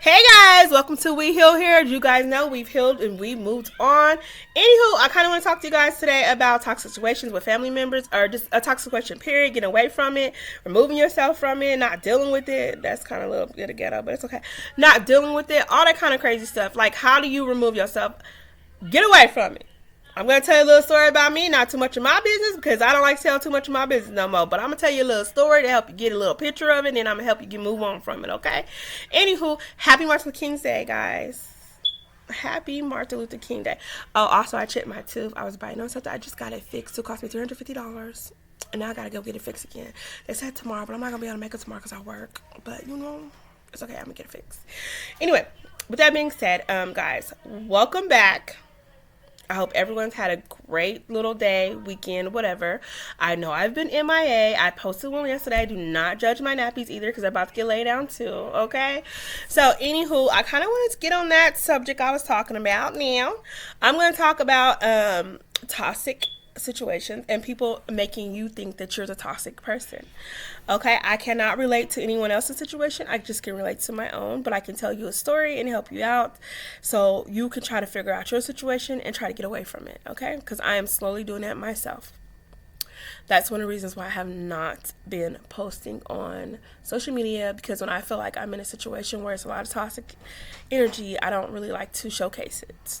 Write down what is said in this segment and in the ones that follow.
Hey guys, welcome to We Heal Here. As you guys know, we've healed and we moved on. Anywho, I kind of want to talk to you guys today about toxic situations with family members, or just a toxic situation, period. Getting away from it, removing yourself from it, not dealing with it. That's kind of a little bit of ghetto, but it's okay. Not dealing with it, all that kind of crazy stuff. Like, how do you remove yourself? Get away from it. I'm going to tell you a little story about me. Not too much of my business because I don't like to tell too much of my business no more. But I'm going to tell you a little story to help you get a little picture of it. And then I'm going to help you move on from it, okay? Anywho, happy Martin Luther King Day, guys. Happy Martin Luther King Day. Oh, also, I chipped my tooth. I was biting on something. I just got it fixed. It cost me $350. And now I got to go get it fixed again. They said tomorrow, but I'm not going to be able to make it tomorrow because I work. But, it's okay. I'm going to get it fixed. Anyway, with that being said, guys, welcome back. I hope everyone's had a great little day, weekend, whatever. I know I've been MIA. I posted one yesterday. Do not judge my nappies either because I'm about to get laid down too, okay? So, anywho, I kind of wanted to get on that subject I was talking about now. I'm going to talk about toxic situations and people making you think that you're the toxic person. Okay, I cannot relate to anyone else's situation. I just can relate to my own, but I can tell you a story and help you out so you can try to figure out your situation and try to get away from it, okay? Because I am slowly doing that myself. That's one of the reasons why I have not been posting on social media, because when I feel like I'm in a situation where it's a lot of toxic energy, I don't really like to showcase it.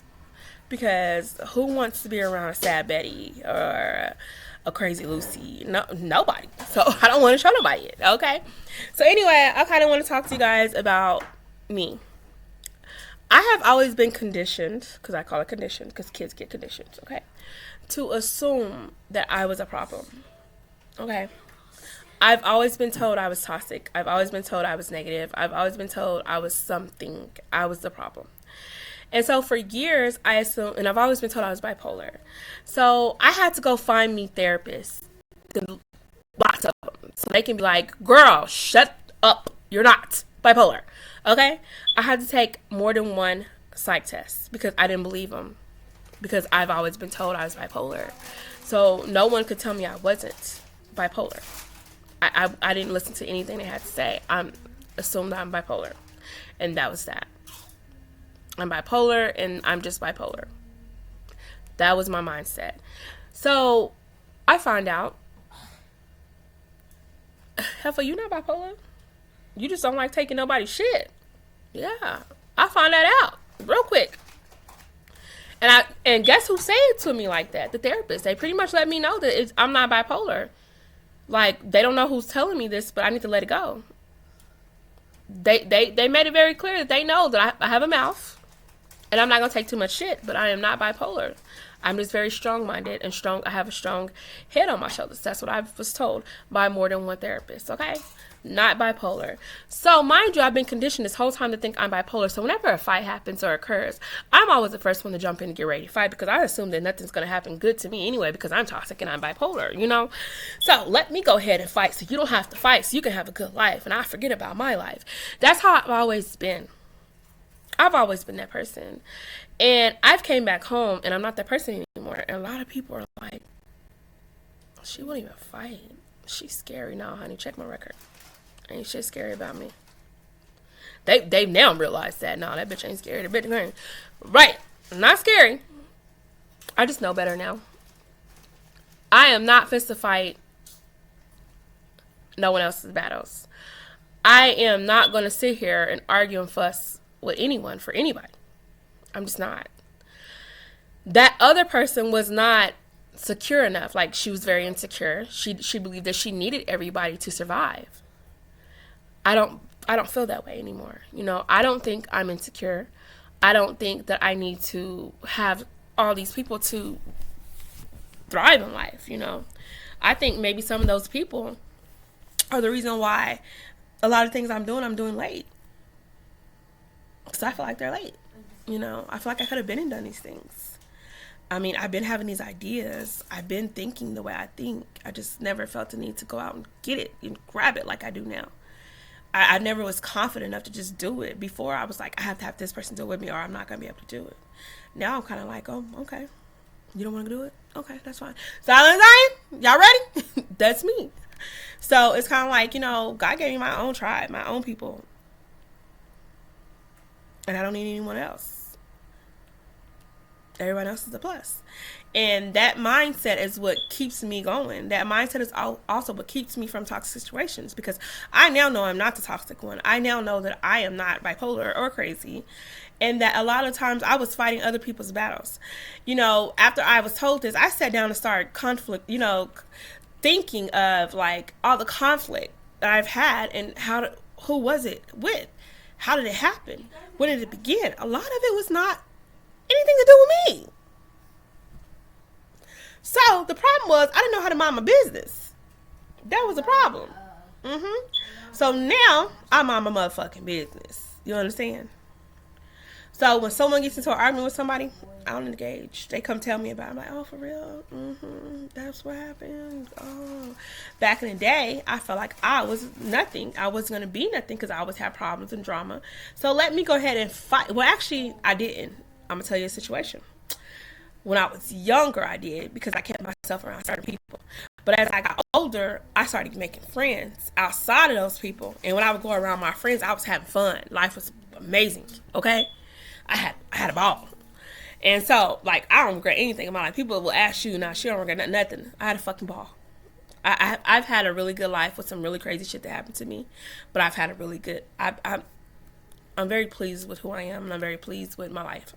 Because who wants to be around a sad Betty or a crazy Lucy? No, nobody. So I don't want to show nobody it, okay? So anyway, I kind of want to talk to you guys about me. I have always been conditioned, because I call it conditioned, because kids get conditioned, okay, to assume that I was a problem, okay? I've always been told I was toxic. I've always been told I was negative. I've always been told I was something. I was the problem. And so for years, I assumed, and I've always been told I was bipolar. So I had to go find me therapists, lots of them, so they can be like, girl, shut up. You're not bipolar. Okay? I had to take more than one psych test because I didn't believe them, because I've always been told I was bipolar. So no one could tell me I wasn't bipolar. I didn't listen to anything they had to say. I assumed that I'm bipolar. And that was that. I'm bipolar and I'm just bipolar. That was my mindset. So I find out, Heffa, you not bipolar? You just don't like taking nobody's shit. Yeah, I found that out real quick. And guess who said it to me like that? The therapist. They pretty much let me know that I'm not bipolar. Like, they don't know who's telling me this, but I need to let it go. They made it very clear that they know that I have a mouth. And I'm not going to take too much shit, but I am not bipolar. I'm just very strong-minded and strong. I have a strong head on my shoulders. That's what I was told by more than one therapist, okay? Not bipolar. So, mind you, I've been conditioned this whole time to think I'm bipolar. So, whenever a fight happens or occurs, I'm always the first one to jump in and get ready to fight, because I assume that nothing's going to happen good to me anyway, because I'm toxic and I'm bipolar, So, let me go ahead and fight so you don't have to fight, so you can have a good life and I forget about my life. That's how I've always been. I've always been that person. And I've came back home and I'm not that person anymore. And a lot of people are like, she won't even fight. She's scary. No, honey, check my record. Ain't shit scary about me. They now realized that. No, that bitch ain't scary. The bitch ain't. Right. Not scary. I just know better now. I am not fit to fight no one else's battles. I am not going to sit here and argue and fuss with anyone for anybody. I'm just not. That other person was not secure enough. Like, she was very insecure. She believed that she needed everybody to survive. I don't feel that way anymore. I don't think I'm insecure. I don't think that I need to have all these people to thrive in life, I think maybe some of those people are the reason why a lot of things I'm doing late. Because I feel like they're late. I feel like I could have been and done these things. I mean, I've been having these ideas. I've been thinking the way I think. I just never felt the need to go out and get it and grab it like I do now. I never was confident enough to just do it. Before, I was like, I have to have this person do it with me or I'm not going to be able to do it. Now I'm kind of like, oh, okay. You don't want to do it? Okay, that's fine. Silent Zion, y'all ready? That's me. So it's kind of like, God gave me my own tribe, my own people. And I don't need anyone else. Everyone else is a plus. And that mindset is what keeps me going. That mindset is also what keeps me from toxic situations, because I now know I'm not the toxic one. I now know that I am not bipolar or crazy, and that a lot of times I was fighting other people's battles. After I was told this, I sat down and started thinking of like all the conflict that I've had, and who was it with? How did it happen? When did it begin? A lot of it was not anything to do with me. So the problem was I didn't know how to mind my business. That was a problem. So now I mind my motherfucking business. You understand? So when someone gets into an argument with somebody, I don't engage. They come tell me about it. I'm like, oh, for real? That's what happened. Oh. Back in the day, I felt like I was nothing. I wasn't going to be nothing because I always had problems and drama. So let me go ahead and fight. Well, actually, I didn't. I'm going to tell you a situation. When I was younger, I did, because I kept myself around certain people. But as I got older, I started making friends outside of those people. And when I would go around my friends, I was having fun. Life was amazing, okay? I had a ball. And so, like, I don't regret anything in my life. People will ask you, now, she don't regret nothing. I had a fucking ball. I've had a really good life with some really crazy shit that happened to me. But I've had a really good, I'm very pleased with who I am, and I'm very pleased with my life.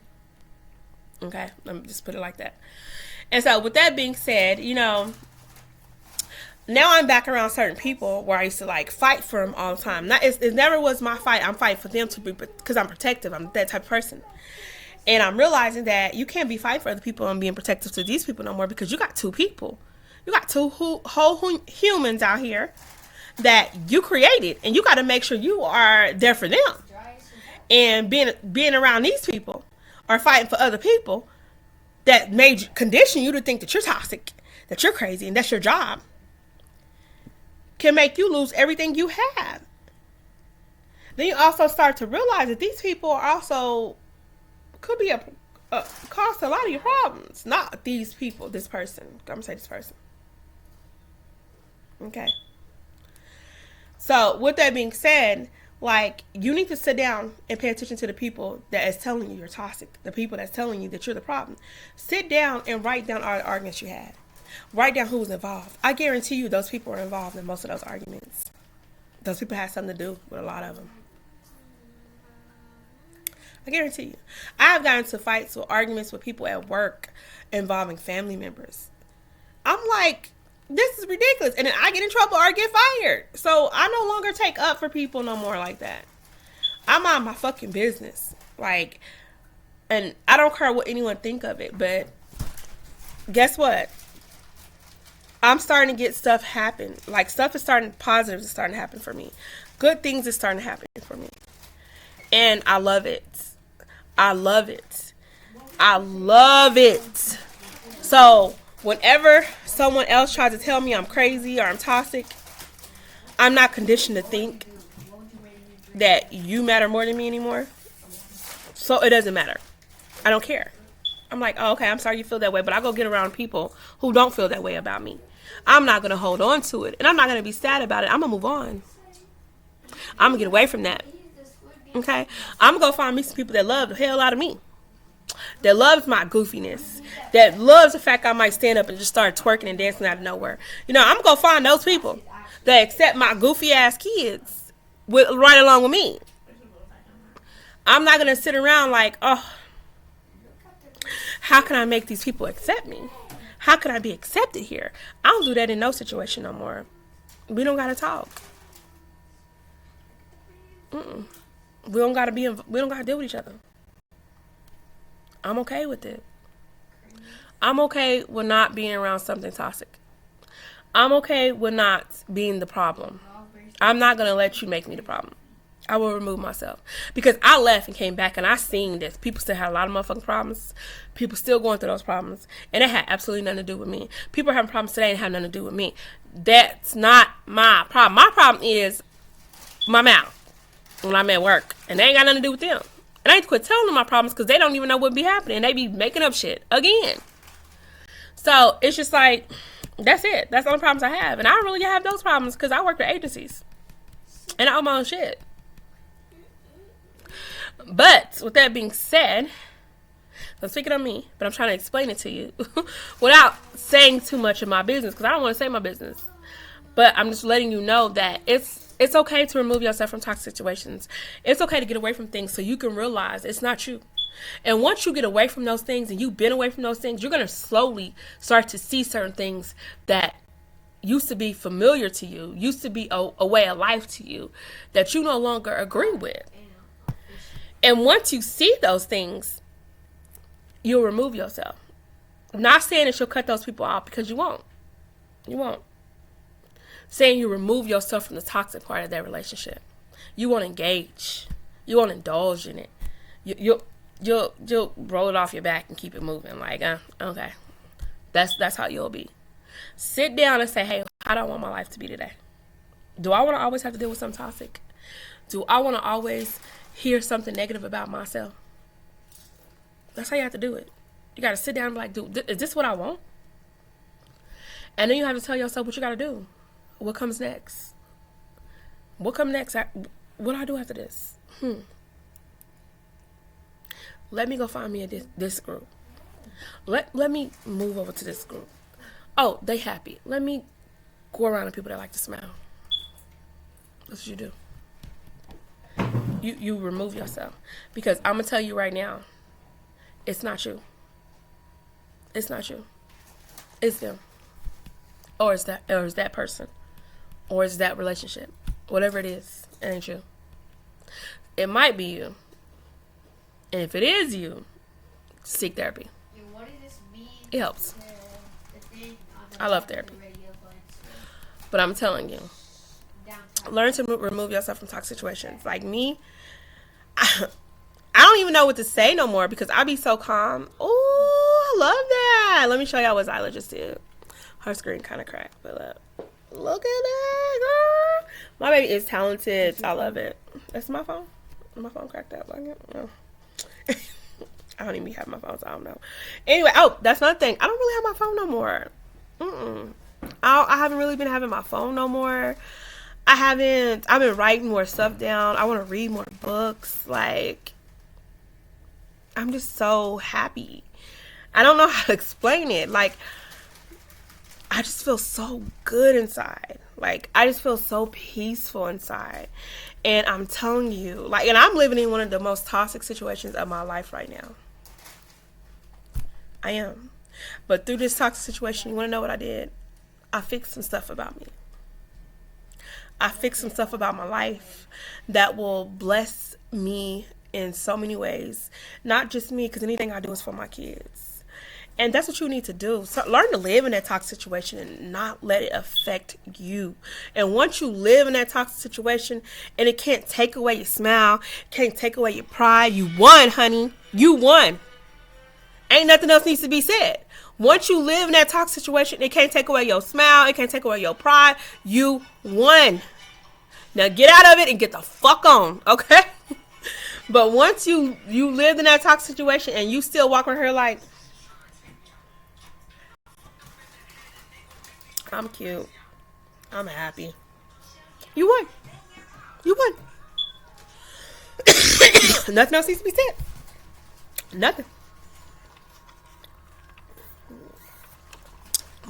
Okay, let me just put it like that. And so with that being said, now I'm back around certain people where I used to like fight for them all the time. It never was my fight. I'm fighting for them because I'm protective. I'm that type of person. And I'm realizing that you can't be fighting for other people and being protective to these people no more, because you got two people. You got two whole humans out here that you created, and you got to make sure you are there for them. And being around these people or fighting for other people that condition you to think that you're toxic, that you're crazy, and that's your job, can make you lose everything you have. Then you also start to realize that these people are also could be a cause to a lot of your problems. Not these people, this person. I'm gonna say this person. Okay. So with that being said, like, you need to sit down and pay attention to the people that is telling you you're toxic, the people that's telling you that you're the problem. Sit down and write down all the arguments you had. Write down who was involved. I guarantee you those people were involved in most of those arguments. Those people had something to do with a lot of them. I guarantee you. I have gotten into fights or arguments with people at work involving family members. I'm like, this is ridiculous. And then I get in trouble or get fired. So I no longer take up for people no more like that. I'm on my fucking business. Like, and I don't care what anyone think of it, but guess what? I'm starting to get stuff happen. Like, stuff is positive is starting to happen for me. Good things is starting to happen for me. And I love it. I love it. I love it. So whenever someone else tries to tell me I'm crazy or I'm toxic, I'm not conditioned to think that you matter more than me anymore. So it doesn't matter. I don't care. I'm like, oh, okay, I'm sorry you feel that way, but I go get around people who don't feel that way about me. I'm not going to hold on to it, and I'm not going to be sad about it. I'm going to move on. I'm going to get away from that. Okay? I'm going to go find me some people that love the hell out of me. That loves my goofiness. That loves the fact I might stand up and just start twerking and dancing out of nowhere. I'm going to go find those people that accept my goofy ass kids right along with me. I'm not going to sit around like, oh, how can I make these people accept me? How can I be accepted here? I don't do that in no situation no more. We don't got to talk. We don't got to deal with each other. I'm okay with it. I'm okay with not being around something toxic. I'm okay with not being the problem. I'm not going to let you make me the problem. I will remove myself. Because I left and came back and I seen this. People still had a lot of motherfucking problems. People still going through those problems. And it had absolutely nothing to do with me. People are having problems today and have nothing to do with me. That's not my problem. My problem is my mouth when I'm at work. And they ain't got nothing to do with them. And I need to quit telling them my problems because they don't even know what be happening. They be making up shit again. So it's just like, that's it. That's the only problems I have. And I don't really have those problems because I work with agencies. And I own my own shit. But with that being said, I'm speaking on me, but I'm trying to explain it to you without saying too much of my business, because I don't want to say my business. But I'm just letting you know that it's okay to remove yourself from toxic situations. It's okay to get away from things so you can realize it's not you. And once you get away from those things and you've been away from those things, you're going to slowly start to see certain things that used to be familiar to you, used to be a way of life to you, that you no longer agree with. And once you see those things, you'll remove yourself. I'm not saying that you'll cut those people off, because you won't. You won't. Saying you remove yourself from the toxic part of that relationship. You won't engage. You won't indulge in it. You'll roll it off your back and keep it moving. Like, okay. That's how you'll be. Sit down and say, hey, how do I want my life to be today? Do I want to always have to deal with something toxic? Do I want to always hear something negative about myself? That's how you have to do it. You got to sit down and be like, dude, is this what I want? And then you have to tell yourself what you got to do. What comes next? What comes next? What do I do after this? Let me go find me this group. Let me move over to this group. Oh, they happy. Let me go around to people that like to smile. That's what you do. You remove yourself. Because I'm going to tell you right now, it's not you. It's not you. It's them. Or it's that person. Or it's that relationship. Whatever it is, it ain't you. It might be you. And if it is you, seek therapy. What does this mean? It helps. I love therapy. But I'm telling you, learn to remove yourself from toxic situations. Like me, I don't even know what to say no more, because I be so calm. Oh, I love that. Let me show y'all what Zyla just did. Her screen kind of cracked, but look at that, girl. My baby is talented. I love it. That's my phone. My phone cracked out like it. No. I don't even have my phone, so I don't know. Anyway, that's another thing. I don't really have my phone no more. I haven't really been having my phone no more. I've been writing more stuff down. I want to read more books. Like, I'm just so happy. I don't know how to explain it. Like, I just feel so good inside. Like, I just feel so peaceful inside. And I'm telling you, like, and I'm living in one of the most toxic situations of my life right now. I am. But through this toxic situation, you want to know what I did? I fixed some stuff about me. I fixed some stuff about my life that will bless me in so many ways. Not just me, because anything I do is for my kids. And that's what you need to do. So learn to live in that toxic situation and not let it affect you. And once you live in that toxic situation, and it can't take away your smile, can't take away your pride, you won, honey. You won. Ain't nothing else needs to be said. Once you live in that toxic situation, it can't take away your smile, it can't take away your pride. You won. Now get out of it and get the fuck on, okay? But once you lived in that toxic situation and you still walk around here like, I'm cute, I'm happy, you won. You won. Nothing else needs to be said. Nothing.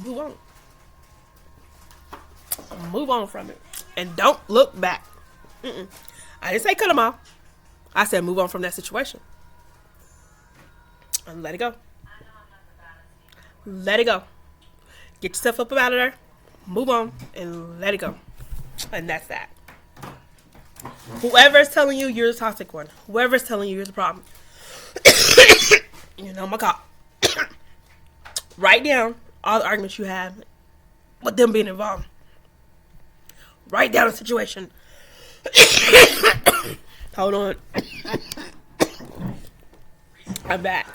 Move on. Move on from it. And don't look back. I didn't say cut them off. I said move on from that situation. And let it go. Let it go. Get yourself up out of there. Move on and let it go. And that's that. Whoever's telling you you're the toxic one, whoever's telling you you're the problem, you know my God. Write down all the arguments you have with them being involved. Write down the situation. Hold on. I'm back.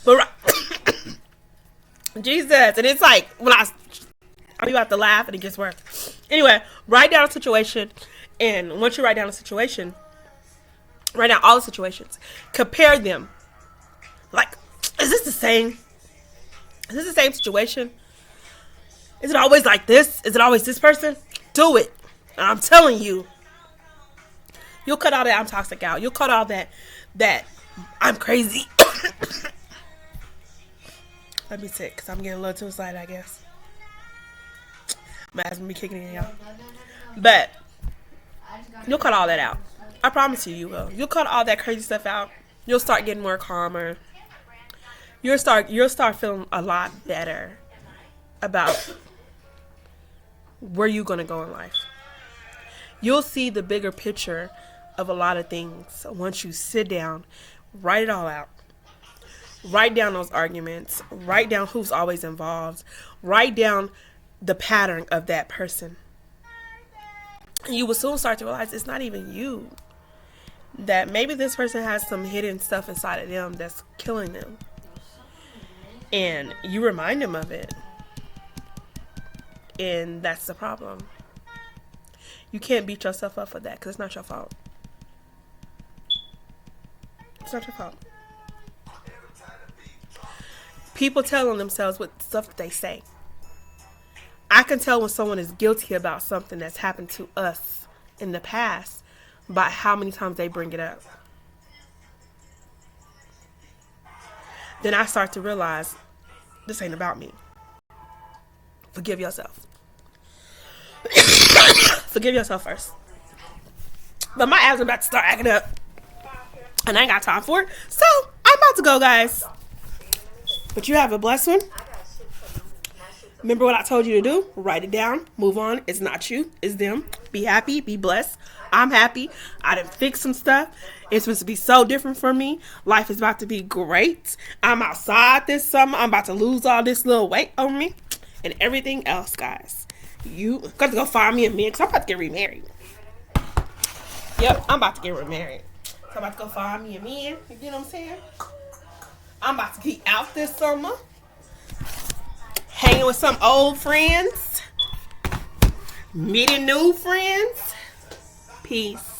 But Jesus, and it's like when I'm about to laugh and it gets worse. Anyway, write down a situation, and once you write down a situation, write down all the situations. Compare them. Like, is this the same? Is this the same situation? Is it always like this? Is it always this person? Do it. And I'm telling you, You'll cut all that I'm toxic out. You'll cut all that I'm crazy. Let me sit, because I'm getting a little too excited, I guess. My ass gonna be kicking in, y'all. But you'll cut all that out. I promise you, you will. You'll cut all that crazy stuff out. You'll start getting more calmer. You'll start feeling a lot better about where you're gonna go in life. You'll see the bigger picture of a lot of things once you sit down, write it all out. Write down those arguments. Write down who's always involved. Write down the pattern of that person. And you will soon start to realize it's not even you. That maybe this person has some hidden stuff inside of them that's killing them. And you remind them of it. And that's the problem. You can't beat yourself up for that because it's not your fault. It's not your fault. People telling themselves what stuff that they say. I can tell when someone is guilty about something that's happened to us in the past by how many times they bring it up. Then I start to realize this ain't about me. Forgive yourself. Forgive yourself first. But my abs are about to start acting up. And I ain't got time for it. So I'm about to go, guys. But you have a blessed one. Remember what I told you to do? Write it down. Move on. It's not you. It's them. Be happy. Be blessed. I'm happy. I done fixed some stuff. It's supposed to be so different for me. Life is about to be great. I'm outside this summer. I'm about to lose all this little weight on me. And everything else, guys. You got to go find me a man because I'm about to get remarried. Yep, I'm about to get remarried. So I'm about to go find me a man. You get what I'm saying? I'm about to be out this summer. Hanging with some old friends. Meeting new friends. Peace.